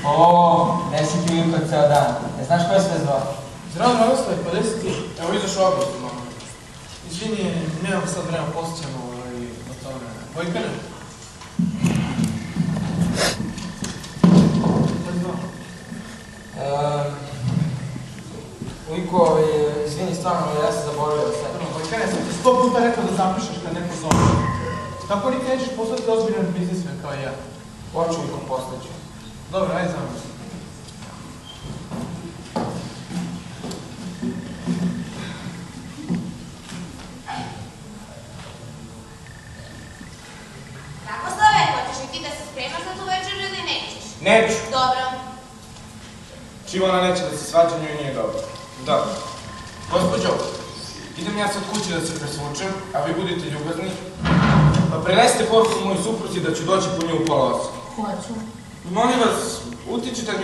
O, ne si ti ujutro ceo dan. Ne znaš ko je sve zvao? Zdravo, Radoslav, pa gde si ti? Evo, izašao obraz u mama. Izvini, nemam sad vremena, posjećamo o tome. Vojkane? Ko je zvao? Ujko, izvini, stvarno, ja sam zaboravio sve. Vojkane, sam ti 100 puta rekao da zapišeš kad neko zove. Tako nikad nećeš postati ozbiljan biznismen kao ja. Hoću Ujko, postaću. Dobro, ajde za mnom. Rakoslave, hoćeš li ti da se spremaš za tu večer ili nećeš? Neću. Dobro. Čivana neće da se svađa, njoj nije dobro. Da. Gospođo, idem ja sad kući da se presvučem, a vi budite ljubazni. Pa prenesite poruku mojoj supruzi da ću doći po nju u pola 8. Hoću. Molim vas, utičite mi